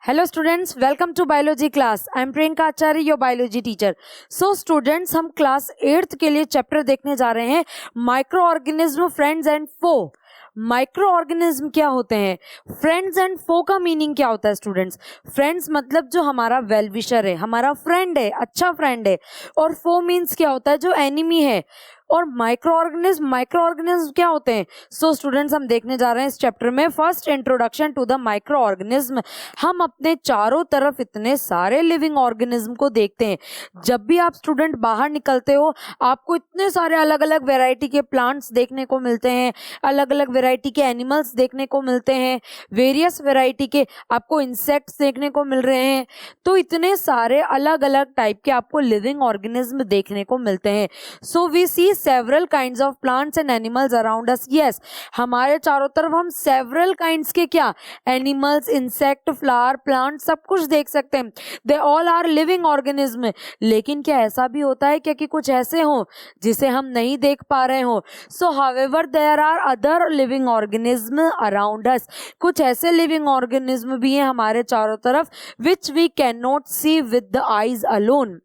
Hello students, welcome to biology class. I am Priyanka Acharya, your biology teacher. So students, हम class 8th के लिए chapter देखने जा रहे हैं micro organism, friends and foe. Micro organism क्या होते हैं, फ्रेंड्स एंड फो का मीनिंग क्या होता है स्टूडेंट्स? फ्रेंड्स मतलब जो हमारा वेल विशर है, हमारा फ्रेंड है, अच्छा फ्रेंड है। और फो मीन्स क्या होता है, जो एनिमी है। और माइक्रो ऑर्गेनिज्म क्या होते हैं? सो स्टूडेंट्स, हम देखने जा रहे हैं इस चैप्टर में first introduction to the micro organism. हम अपने चारों तरफ इतने सारे लिविंग ऑर्गेनिज्म को देखते हैं। जब भी आप स्टूडेंट बाहर निकलते हो, आपको इतने सारे अलग अलग वेराइटी के प्लांट्स देखने को मिलते हैं, अलग अलग वेराइटी के एनिमल्स देखने को मिलते हैं, वेरियस वेराइटी के आपको इंसेक्ट्स देखने को मिल रहे हैं। तो इतने सारे अलग अलग टाइप के आपको लिविंग ऑर्गेनिज्म देखने को मिलते हैं। So we see several kinds of plants and animals around us. Yes, हमारे चारों तरफ हम several kinds के क्या animals, insect, flower, plant सब कुछ देख सकते हैं। They all are living organism। लेकिन क्या ऐसा भी होता है क्या कि कुछ ऐसे हों जिसे हम नहीं देख पा रहे हों? So however there are other living organism around us। कुछ ऐसे living organism भी हैं हमारे चारों तरफ which we cannot see with the eyes alone,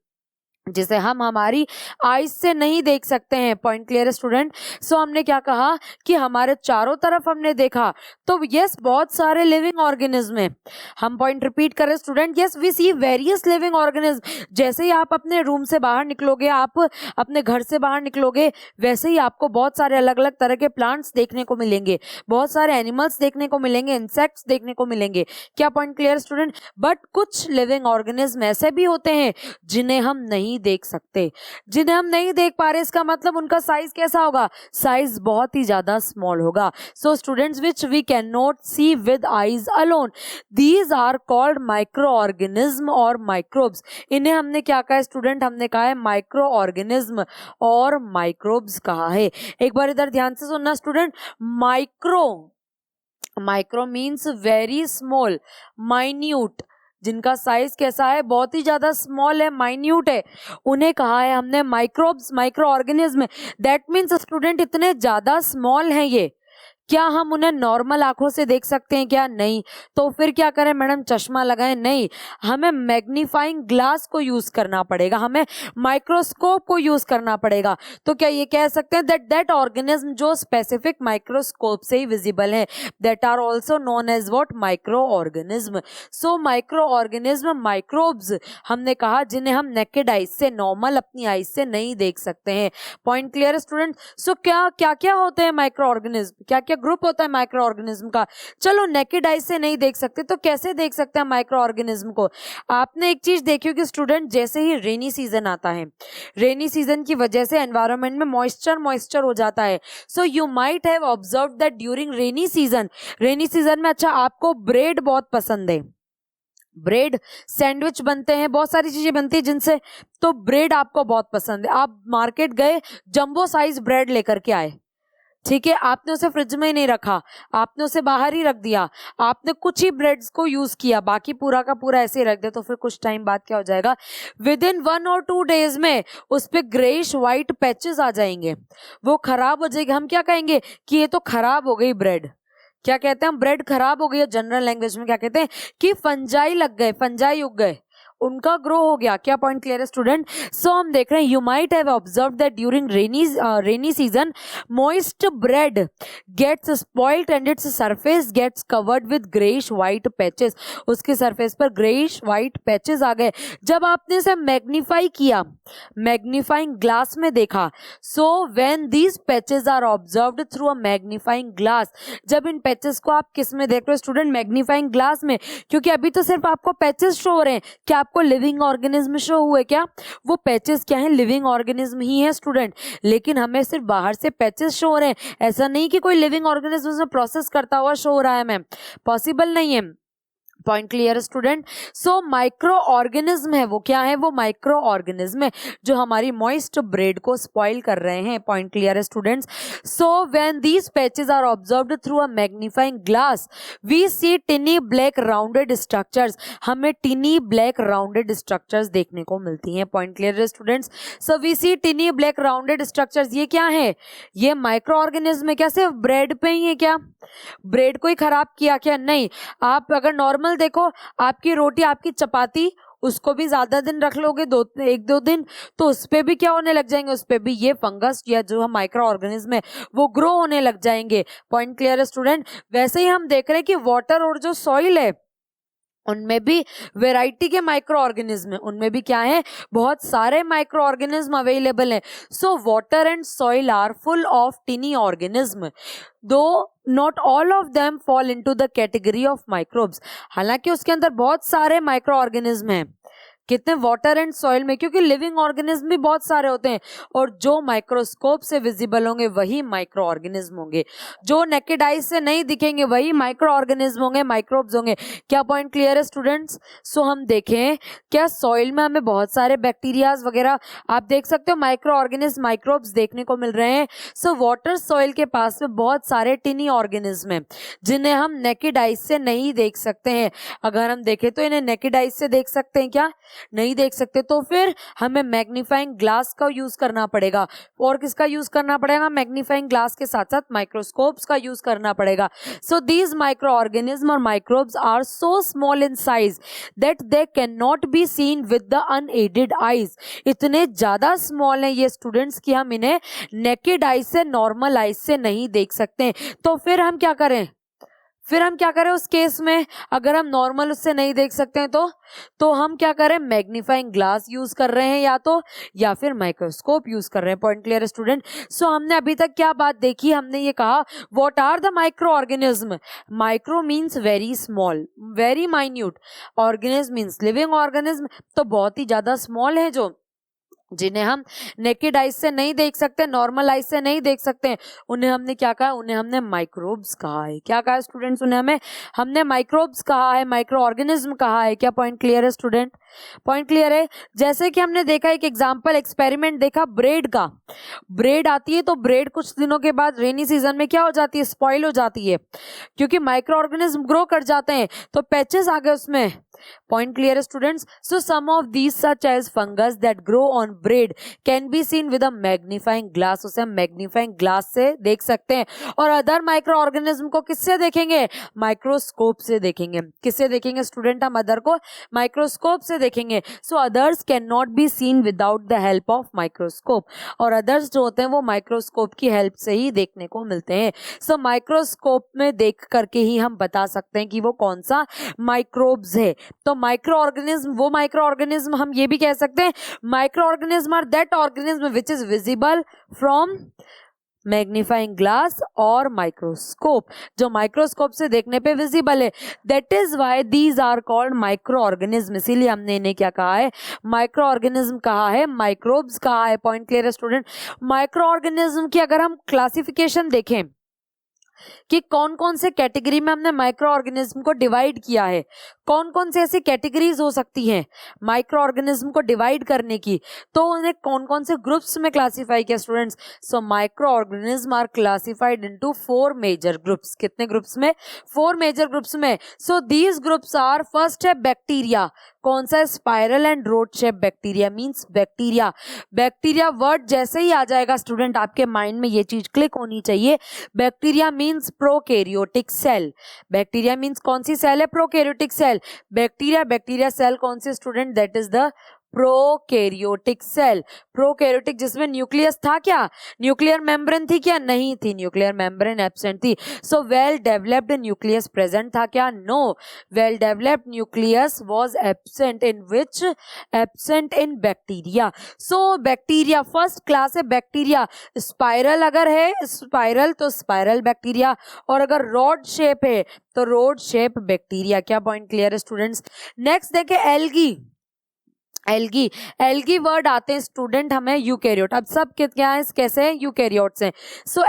जिसे हम हमारी आईज से नहीं देख सकते हैं। पॉइंट क्लियर है स्टूडेंट? सो हमने क्या कहा कि हमारे चारों तरफ हमने देखा तो यस, बहुत सारे लिविंग ऑर्गेनिज्म हैं। हम पॉइंट रिपीट करें student, yes we see various living organism. जैसे ही आप अपने रूम से बाहर निकलोगे, आप अपने घर से बाहर निकलोगे, वैसे ही आपको बहुत सारे अलग अलग तरह के प्लांट्स देखने को मिलेंगे, बहुत सारे एनिमल्स देखने को मिलेंगे, इंसेक्ट्स देखने को मिलेंगे। क्या पॉइंट क्लियर स्टूडेंट? बट कुछ लिविंग ऑर्गेनिज्म ऐसे भी होते हैं जिन्हें हम नहीं देख सकते। जिन्हें हम नहीं देख पा रहे, इसका मतलब उनका साइज कैसा होगा? साइज बहुत ही ज्यादा स्मॉल होगा। So students, which we can not see with eyes alone, these are called micro organism और माइक्रोब्स। इन्हें हमने क्या कहा स्टूडेंट? हमने कहा है माइक्रो ऑर्गेनिज्म और माइक्रोब्स कहा है। एक बार इधर ध्यान से सुनना student. Micro means very small, minute, जिनका साइज कैसा है? बहुत ही ज्यादा स्मॉल है, माइन्यूट है, उन्हें कहा है हमने microbes, micro organism. That means student इतने ज्यादा स्मॉल हैं ये, क्या हम उन्हें नॉर्मल आंखों से देख सकते हैं क्या? नहीं। तो फिर क्या करें मैडम? चश्मा लगाएं? नहीं, हमें मैग्नीफाइंग ग्लास को यूज करना पड़ेगा, हमें माइक्रोस्कोप को यूज करना पड़ेगा। तो क्या ये कह सकते हैं दैट ऑर्गेनिज्म जो स्पेसिफिक माइक्रोस्कोप से ही विजिबल है, that are also known as what? Micro organism. So micro organism, microbes हमने कहा जिन्हें हम नेकेड आइज से, नॉर्मल अपनी आइज से नहीं देख सकते हैं। Point clear student? सो क्या क्या क्या होते हैं माइक्रो ऑर्गेनिज्म? क्या क्या ग्रुप होता है माइक्रो ऑर्गेनिज्म का? चलो, नेकेड आइज से नहीं देख सकते तो कैसे देख सकते हैं माइक्रो ऑर्गेनिज्म को? आपने एक चीज देखी होगी स्टूडेंट, जैसे ही रेनी सीजन आता है, रेनी सीजन की वजह से एनवायरनमेंट में मॉइस्चर हो जाता है। So you might have observe that during rainy season में, अच्छा आपको ब्रेड बहुत पसंद है, ब्रेड सैंडविच बनते हैं, बहुत सारी चीजें बनती है जिनसे, तो ब्रेड आपको बहुत पसंद है। आप मार्केट गए, जंबो साइज ब्रेड लेकर के आए, ठीक है, आपने उसे फ्रिज में ही नहीं रखा, आपने उसे बाहर ही रख दिया, आपने कुछ ही ब्रेड्स को यूज किया, बाकी पूरा का पूरा ऐसे ही रख दिया, तो फिर कुछ टाइम बाद क्या हो जाएगा? विद इन 1 और 2 डेज में उस पे ग्रेइश व्हाइट पैचेस आ जाएंगे, वो खराब हो जाएगी। हम क्या कहेंगे कि ये तो खराब हो गई ब्रेड। क्या कहते हैं हम? ब्रेड खराब हो गई है। जनरल लैंग्वेज में क्या कहते हैं कि फंजाई लग गए, फंजाई उग गए, उनका ग्रो हो गया। क्या पॉइंट क्लियर है स्टूडेंट? सो हम देख रहे हैं, you might have observe that during rainy season moist bread gets spoiled and its surface gets covered with greyish white patches. उसके सरफेस पर ग्रेइश व्हाइट पैचेस आ गए। जब आपने इसे मैग्नीफाई किया, मैग्नीफाइंग ग्लास में देखा, so when these patches are observed through a magnifying glass, जब इन पैचेस को आप किस में देख रहे हो स्टूडेंट? मैग्नीफाइंग ग्लास में। क्योंकि अभी तो सिर्फ आपको पैचेस शो हो रहे हैं, क्या आपको लिविंग ऑर्गेनिज्म शो हुए? क्या वो पैचेस क्या है? लिविंग ऑर्गेनिज्म ही है स्टूडेंट, लेकिन हमें सिर्फ बाहर से पैचेस शो हो रहे हैं, ऐसा नहीं कि कोई लिविंग ऑर्गेनिज्म में प्रोसेस करता हुआ शो हो रहा है मैम, पॉसिबल नहीं है। Point clear student? सो माइक्रो ऑर्गेनिज्म है वो, क्या है वो? माइक्रो ऑर्गेनिज्म है जो हमारी मॉइस्ट ब्रेड को स्पॉइल कर रहे हैं। पॉइंट क्लियर है students? So when these patches are observed through a magnifying glass we see tiny black rounded structures, हमें टिनी ब्लैक राउंडेड स्ट्रक्चर्स देखने को मिलती हैं। पॉइंट क्लियर है students? So we see tiny black rounded structures, ये क्या है? ये माइक्रो ऑर्गेनिज्म है। क्या सिर्फ ब्रेड पे ही है क्या? ब्रेड को ही खराब किया क्या? नहीं। आप अगर नॉर्मल देखो, आपकी रोटी, आपकी चपाती, उसको भी ज्यादा दिन रख लोगे, 1-2 दिन, तो उस पे भी क्या होने लग जाएंगे? उस पे भी ये फंगस या जो हम माइक्रो ऑर्गेनिज्म है वो ग्रो होने लग जाएंगे। पॉइंट क्लियर है स्टूडेंट? वैसे ही हम देख रहे हैं कि वाटर और जो सॉइल है उनमें भी वैरायटी के माइक्रो ऑर्गेनिज्म है, उनमें भी क्या है? बहुत सारे माइक्रो ऑर्गेनिज्म अवेलेबल है। So water and soil are full of tiny organism, though not all of them fall into the category of microbes. हालांकि उसके अंदर बहुत सारे माइक्रो ऑर्गेनिज्म हैं। कितने? वाटर एंड सॉइल में, क्योंकि लिविंग ऑर्गेनिज्म भी बहुत सारे होते हैं, और जो माइक्रोस्कोप से विजिबल होंगे वही माइक्रो ऑर्गेनिज्म होंगे, जो नेकेड आई से नहीं दिखेंगे वही माइक्रो ऑर्गेनिज्म होंगे, माइक्रोब्स होंगे। क्या पॉइंट क्लियर है स्टूडेंट्स? सो हम देखें, क्या सॉइल में हमें बहुत सारे बैक्टीरियाज वगैरह आप देख सकते हो, माइक्रो ऑर्गेनिज्म, माइक्रोब्स देखने को मिल रहे हैं। सो वाटर सॉइल के पास में बहुत सारे टिनी ऑर्गेनिज्म हैं जिन्हें हम नेकेड आई से नहीं देख सकते हैं। अगर हम देखें तो इन्हें नेकेड आई से देख सकते हैं क्या? नहीं देख सकते। तो फिर हमें मैग्नीफाइंग ग्लास का यूज करना पड़ेगा। और किसका यूज करना पड़ेगा? मैग्नीफाइंग ग्लास के साथ साथ माइक्रोस्कोप्स का यूज करना पड़ेगा। सो दीज माइक्रो ऑर्गेनिज्म और microbes are so small in size that they can not be seen with the unaided eyes. इतने ज्यादा स्मॉल हैं ये स्टूडेंट्स कि हम इन्हें नेकेड आई से, नॉर्मल आई से नहीं देख सकते। तो फिर हम क्या करें? उस केस में अगर हम नॉर्मल उससे नहीं देख सकते हैं तो हम क्या करें? मैग्नीफाइंग ग्लास यूज कर रहे हैं या फिर माइक्रोस्कोप यूज कर रहे हैं। पॉइंट क्लियर है स्टूडेंट? सो हमने अभी तक क्या बात देखी? हमने ये कहा what are the micro organism. Micro means very small, very minute, organism means living organism, तो बहुत ही ज्यादा स्मॉल है, जो जिन्हें हम नेकेड आइज से नहीं देख सकते, नॉर्मल आइज से नहीं देख सकते, उन्हें हमने क्या कहा? उन्हें हमने माइक्रोब्स कहा है। क्या कहा स्टूडेंट्स? उन्हें हमने माइक्रोब्स कहा है, माइक्रो ऑर्गेनिज्म कहा है। क्या पॉइंट क्लियर है स्टूडेंट? पॉइंट क्लियर है? जैसे कि हमने देखा एक एग्जांपल एक्सपेरिमेंट देखा ब्रेड का। ब्रेड आती है तो ब्रेड कुछ दिनों के बाद रेनी सीजन में क्या हो जाती है? स्पॉइल हो जाती है, क्योंकि माइक्रो ऑर्गेनिज्म ग्रो कर जाते हैं, तो पैचेस आ गए उसमें। पॉइंट क्लियर है students? So some of these such as fungus that grow on bread can be seen with a magnifying glass. उसे हम मैग्नीफाइंग ग्लास से देख सकते हैं। और अदर माइक्रो ऑर्गेनिज्म को किससे देखेंगे? माइक्रोस्कोप से देखेंगे। किससे देखेंगे स्टूडेंट? हम अदर को माइक्रोस्कोप से देखेंगे। So others can not be seen without the help of microscope. और अदर्स जो होते हैं वो माइक्रोस्कोप की हेल्प से ही देखने को मिलते हैं। सो माइक्रोस्कोप में देख करके ही हम बता सकते हैं कि वो कौन सा माइक्रोब्स है। तो माइक्रो ऑर्गेनिज्म, वो माइक्रो ऑर्गेनिज्म, हम ये भी कह सकते हैं micro organism are that organism which is visible from magnifying glass और माइक्रोस्कोप, जो माइक्रोस्कोप से देखने पे विजिबल है। That is why these are called micro organism. इसीलिए हमने इन्हें क्या कहा है? माइक्रो ऑर्गेनिज्म कहा है, माइक्रोब्स कहा है। पॉइंट क्लियर है स्टूडेंट? माइक्रो ऑर्गेनिज्म की अगर हम क्लासिफिकेशन देखें कि कौन कौन से कैटेगरी में हमने माइक्रो ऑर्गेनिज्म को डिवाइड किया है, कौन कौन से ऐसी कैटेगरीज हो सकती हैं माइक्रो ऑर्गेनिज्म को डिवाइड करने की, तो उन्हें कौन कौन से ग्रुप्स में क्लासिफाई किया students? So micro organism are classified into 4 major groups. कितने ग्रुप्स में? 4 मेजर ग्रुप्स में। So these groups are, first है बैक्टीरिया। कौन सा? Spiral and rod shape bacteria means bacteria. Bacteria word जैसे ही आ जाएगा स्टूडेंट आपके माइंड में ये चीज क्लिक होनी चाहिए। Bacteria means prokaryotic cell. Bacteria means कौन सी सेल है? Prokaryotic cell. बैक्टीरिया सेल कौन सी student? That is the prokaryotic cell. Prokaryotic जिसमें न्यूक्लियस था क्या? न्यूक्लियर मेम्ब्रेन थी क्या? नहीं थी, न्यूक्लियर मेम्ब्रेन एब्सेंट थी। So well developed nucleus present था क्या? No, well developed nucleus was absent in which? Absent in bacteria. So bacteria first class है बैक्टीरिया। स्पाइरल अगर है स्पाइरल तो स्पाइरल बैक्टीरिया, और अगर रॉड शेप है तो रॉड शेप बैक्टीरिया। क्या पॉइंट क्लियर है स्टूडेंट्स? नेक्स्ट देखें एल्गी। एल्गी वर्ड आते हैं स्टूडेंट हमें यूकैरियोट। अब सब क्या है? कैसे है? यूकैरियोट्स हैं। So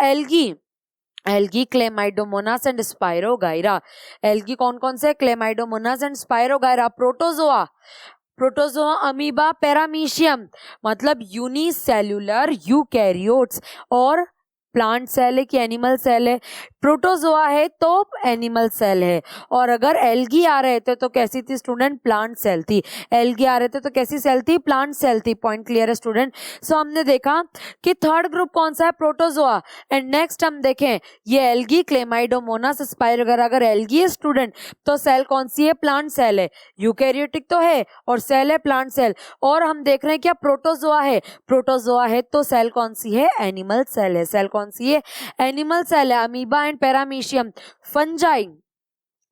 algae chlamydomonas and spirogyra. Algae कौन कौन से? Chlamydomonas and spirogyra. Protozoa, amoeba, paramecium, मतलब यूनिसेल्युलर यूकैरियोट्स। और प्लांट सेल है कि एनिमल सेल है? प्रोटोजोआ है तो एनिमल सेल है, और अगर एल्गी आ रहे थे तो कैसी थी स्टूडेंट? प्लांट सेल थी। एल्गी आ रहे थे तो कैसी सेल थी? प्लांट सेल थी। पॉइंट क्लियर है स्टूडेंट? सो हमने देखा कि थर्ड ग्रुप कौन सा है? प्रोटोजोआ। एंड नेक्स्ट हम देखें ये एल्गी, क्लेमाइडोमोनास, स्पाइर वगैरह, अगर एल्गी है स्टूडेंट तो सेल कौन सी है? प्लांट सेल है। यूकैरियोटिक तो है और सेल है प्लांट सेल। और हम देख रहे हैं क्या? प्रोटोजोआ है। प्रोटोजोआ है तो सेल कौन सी है? एनिमल सेल है। सेल कौन सी है? एनिमल सेल है। Amoeba and paramecium, fungi,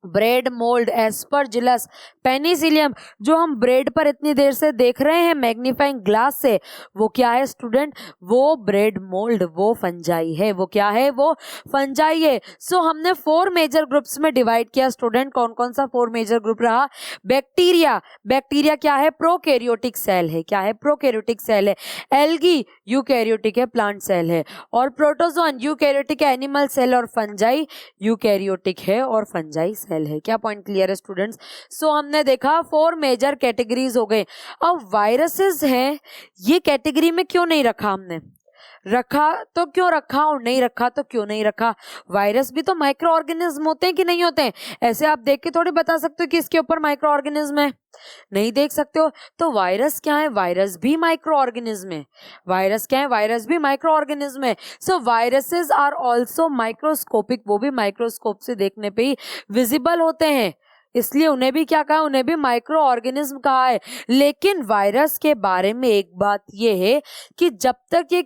bread, mould, Aspergillus, Penicillium, जो हम ब्रेड पर इतनी देर से देख रहे हैं मैग्नीफाइंग ग्लास से, वो क्या है स्टूडेंट? वो ब्रेड मोल्ड, वो फंजाई है। वो क्या है? वो फंजाई है। सो हमने 4 मेजर ग्रुप्स में डिवाइड किया स्टूडेंट। कौन कौन सा 4 मेजर ग्रुप रहा? बैक्टीरिया, बैक्टीरिया क्या है? प्रोकैरियोटिक सेल है। क्या है? प्रोकैरियोटिक सेल है। एल्गी यूकैरियोटिक है, प्लांट सेल है। और प्रोटोजोन यूकैरियोटिक है, एनिमल सेल। और फंजाई यूकैरियोटिक है और फंजाई सेल है। क्या पॉइंट क्लियर है स्टूडेंट्स? सो हमने देखा 4 मेजर कैटेगरीज हो गए। अब वायरसेस हैं, ये कैटेगरी में क्यों नहीं रखा हमने? रखा तो क्यों रखा और नहीं रखा तो क्यों नहीं रखा? वायरस भी तो माइक्रो ऑर्गेनिज्म होते हैं कि नहीं होते हैं? ऐसे आप देख के थोड़ी बता सकते हो कि इसके ऊपर माइक्रो ऑर्गेनिज्म है, नहीं देख सकते हो। तो वायरस क्या है? वायरस भी माइक्रो ऑर्गेनिज्म है। वायरस क्या है? वायरस भी माइक्रो ऑर्गेनिज्म है। So viruses are also microscopic, वो भी माइक्रोस्कोप से देखने पे ही विजिबल होते हैं, इसलिए उन्हें भी क्या कहा? उन्हें भी माइक्रो ऑर्गेनिज्म कहा है। लेकिन वायरस के बारे में एक बात यह है कि जब तक ये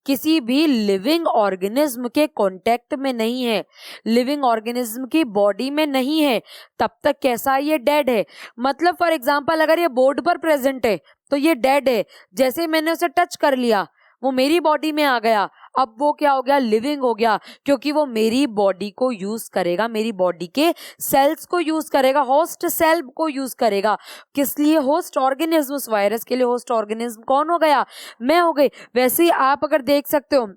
किसी भी लिविंग ऑर्गेनिज्म के कांटेक्ट में नहीं है, लिविंग ऑर्गेनिज्म की बॉडी में नहीं है, तब तक कैसा? ये डेड है। मतलब फॉर एग्जांपल अगर ये बोर्ड पर प्रेजेंट है तो ये डेड है। जैसे मैंने उसे टच कर लिया, वो मेरी बॉडी में आ गया, अब वो क्या हो गया? लिविंग हो गया, क्योंकि वो मेरी बॉडी को यूज करेगा, मेरी बॉडी के सेल्स को यूज करेगा, होस्ट सेल को यूज करेगा। किस लिए? Host organism. उस वायरस के लिए होस्ट ऑर्गेनिज्म कौन हो गया? मैं हो गई। वैसे ही आप अगर देख सकते हो,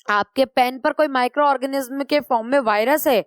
आपके पेन पर कोई माइक्रो ऑर्गेनिज्म के फॉर्म में वायरस है,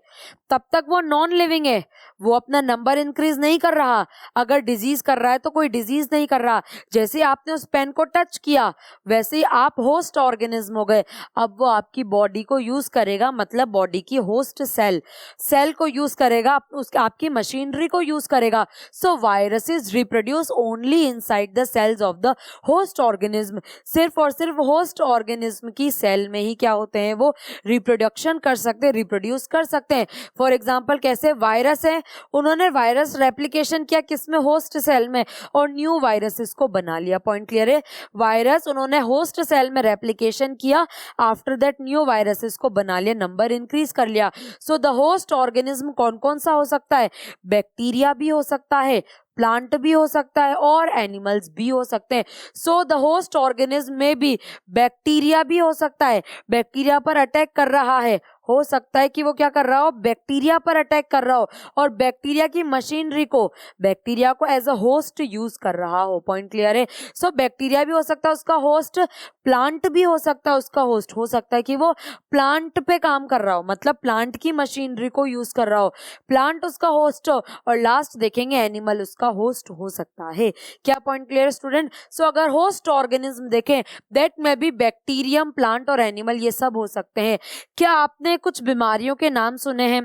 तब तक वो नॉन लिविंग है, वो अपना नंबर इंक्रीज नहीं कर रहा। अगर डिजीज कर रहा है तो कोई डिजीज नहीं कर रहा। जैसे आपने उस पेन को टच किया, वैसे ही आप होस्ट ऑर्गेनिज्म हो गए। अब वो आपकी बॉडी को यूज करेगा, मतलब बॉडी की होस्ट सेल को यूज करेगा, आपकी मशीनरी को यूज करेगा। So viruses reproduce only inside the cells of the host organism. सिर्फ और सिर्फ होस्ट ऑर्गेनिज्म की सेल में ही क्या होते हैं? वो रिप्रोडक्शन कर सकते हैं, रिप्रोड्यूस कर सकते हैं। फॉर एग्जाम्पल कैसे? वायरस है, उन्होंने वायरस रेप्लिकेशन किया किसमें? होस्ट सेल में, और न्यू वायरसेस को बना लिया। पॉइंट क्लियर है? वायरस उन्होंने होस्ट सेल में रेप्लिकेशन किया, आफ्टर दैट न्यू वायरसेस को बना लिया, नंबर इंक्रीज कर लिया। सो द होस्ट ऑर्गेनिज्म कौन कौन सा हो सकता है? बैक्टीरिया भी हो सकता है, प्लांट भी हो सकता है, और एनिमल्स भी हो सकते हैं। सो द होस्ट ऑर्गेनिज्म में भी बैक्टीरिया भी हो सकता है, बैक्टीरिया पर अटैक कर रहा है, हो सकता है कि वो क्या कर रहा हो? बैक्टीरिया पर अटैक कर रहा हो, और बैक्टीरिया की मशीनरी को, बैक्टीरिया को एज अ होस्ट यूज कर रहा हो। पॉइंट क्लियर है? सो बैक्टीरिया भी हो सकता है उसका होस्ट, प्लांट भी हो सकता है उसका होस्ट। हो सकता है कि वो प्लांट पे काम कर रहा हो, मतलब प्लांट की मशीनरी को यूज कर रहा हो, प्लांट उसका होस्ट हो, और लास्ट देखेंगे एनिमल उसका होस्ट हो सकता है। क्या पॉइंट क्लियर स्टूडेंट? सो अगर होस्ट ऑर्गेनिज्म देखें, दैट में भी बैक्टीरियम, प्लांट और एनिमल, ये सब हो सकते हैं। क्या आपने कुछ बीमारियों के नाम सुने हैं?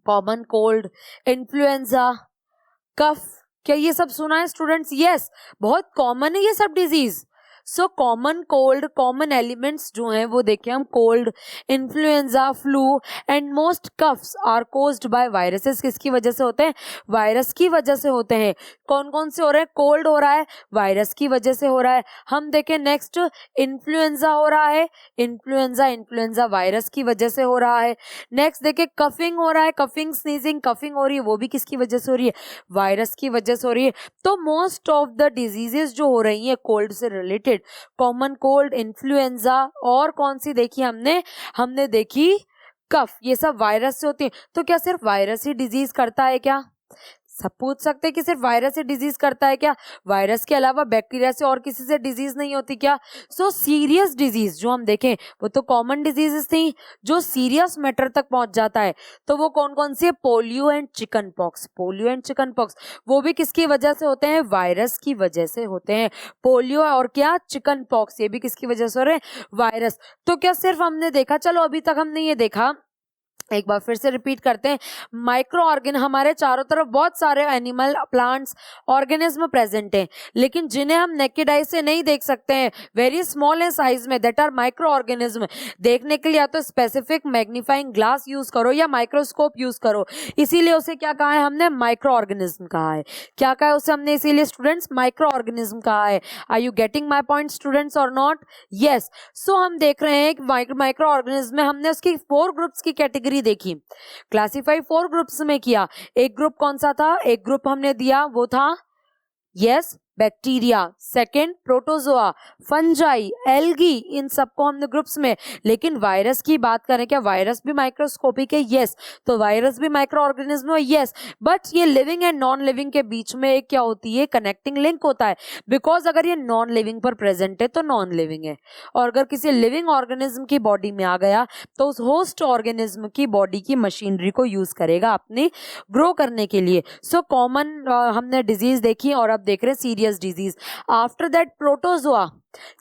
कॉमन कोल्ड, इन्फ्लुएंजा, कफ, क्या ये सब सुना है स्टूडेंट्स? यस, बहुत कॉमन है ये सब disease. So common cold, common elements जो हैं वो देखें हम, cold, influenza, flu and most coughs are caused by viruses. किसकी वजह से होते हैं? वायरस की वजह से होते हैं। कौन कौन से हो रहे हैं? कोल्ड हो रहा है, वायरस की वजह से हो रहा है। हम देखें नेक्स्ट, इन्फ्लुएंजा हो रहा है, इन्फ्लुएंजा वायरस की वजह से हो रहा है। नेक्स्ट देखें कफिंग हो रहा है, कफिंग, स्नीजिंग, कफिंग हो रही है, वो भी किसकी वजह से हो रही है? वायरस की वजह से हो रही है। तो मोस्ट ऑफ द डिजीजेस जो हो रही है कोल्ड से रिलेटेड, कॉमन कोल्ड, इन्फ्लुएंजा, और कौन सी देखी हमने देखी कफ, ये सब वायरस से होती है। तो क्या सिर्फ वायरस ही डिजीज करता है क्या? सब पूछ सकते हैं कि सिर्फ वायरस से डिजीज करता है क्या, वायरस के अलावा बैक्टीरिया से और किसी से डिजीज नहीं होती क्या। सो सीरियस डिजीज जो हम देखें वो तो कॉमन डिजीजेस थी, जो सीरियस मैटर तक पहुंच जाता है तो वो कौन कौन सी है, polio and chicken pox. Polio and chicken pox वो भी किसकी वजह से होते हैं, वायरस की वजह से होते हैं। पोलियो और क्या, चिकन पॉक्स, ये भी किसकी वजह से हो रहे हैं, वायरस। तो क्या सिर्फ हमने देखा, चलो अभी तक हमने ये देखा, एक बार फिर से रिपीट करते हैं, माइक्रो ऑर्गेन, हमारे चारों तरफ बहुत सारे एनिमल, प्लांट्स, ऑर्गेनिज्म प्रेजेंट हैं, लेकिन जिन्हें हम नेकेड आई से नहीं देख सकते हैं, वेरी स्मॉल है साइज में, दैट आर माइक्रो ऑर्गेनिज्म। देखने के लिए या तो स्पेसिफिक मैग्नीफाइंग ग्लास यूज करो या माइक्रोस्कोप यूज करो, इसीलिए उसे क्या कहा है हमने, माइक्रो ऑर्गेनिज्म कहा है। क्या कहा है उसे हमने, इसीलिए स्टूडेंट्स माइक्रो ऑर्गेनिज्म कहा है। Are you getting my point students और नॉट? यस। सो हम देख रहे हैं कि माइक्रो ऑर्गेनिज्म में हमने उसकी 4 ग्रुप्स की कैटेगरी देखी, क्लासिफाई 4 ग्रुप्स में किया। एक ग्रुप कौन सा था, एक ग्रुप हमने दिया वो था yes bacteria, second protozoa, fungi, algae, इन सबको हमने ग्रुप्स में। लेकिन वायरस की बात करें, क्या वायरस भी माइक्रोस्कोपिक है? यस। तो वायरस भी माइक्रो ऑर्गेनिज्म है, यस। बट ये लिविंग एंड नॉन लिविंग के बीच में एक क्या होती है, कनेक्टिंग लिंक होता है। बिकॉज अगर ये नॉन लिविंग पर प्रेजेंट है तो नॉन लिविंग है, और अगर किसी लिविंग ऑर्गेनिज्म की बॉडी में आ गया तो उस होस्ट ऑर्गेनिज्म की बॉडी की मशीनरी को यूज करेगा अपने ग्रो करने के लिए। सो कॉमन हमने डिजीज देखी, और अब देख रहे हैं डिजीज। आफ्टर दैट प्रोटोजोआ,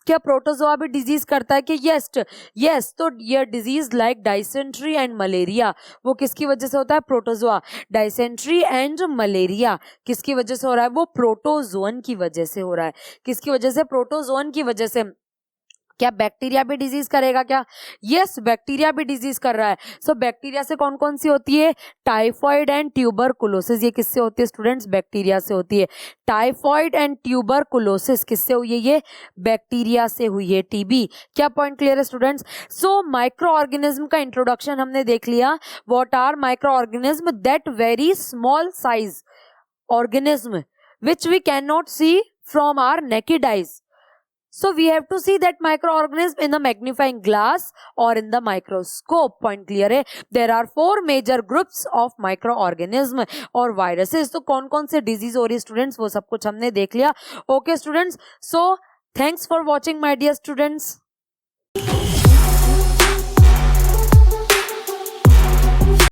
क्या प्रोटोजोआ भी डिजीज करता है कि यस। तो ये disease like dysentery and malaria, वो किसकी वजह से होता है, प्रोटोजोआ। डाइसेंट्री एंड मलेरिया किसकी वजह से हो रहा है, वो प्रोटोजोन की वजह से हो रहा है। किसकी वजह से, प्रोटोजोन की वजह से। क्या बैक्टीरिया भी डिजीज करेगा क्या? यस, बैक्टीरिया भी डिजीज कर रहा है। सो बैक्टीरिया से कौन कौन सी होती है, टाइफॉइड एंड ट्यूबरकुलोसिस, ये किससे होती है स्टूडेंट्स, बैक्टीरिया से होती है। टाइफॉइड एंड ट्यूबरकुलोसिस किससे हुई है, ये बैक्टीरिया से हुई है। टीबी, क्या पॉइंट क्लियर है स्टूडेंट्स? सो माइक्रो ऑर्गेनिज्म का इंट्रोडक्शन हमने देख लिया। What are micro organism, that very small size organism which we cannot see from our naked eyes. So we have to see that microorganism in the magnifying glass or in the microscope. Point clear है? There are 4 major groups of microorganism और viruses. तो कौन कौन से disease हो रही है students, वो सब कुछ हमने देख लिया। Okay students, so thanks for watching my dear students.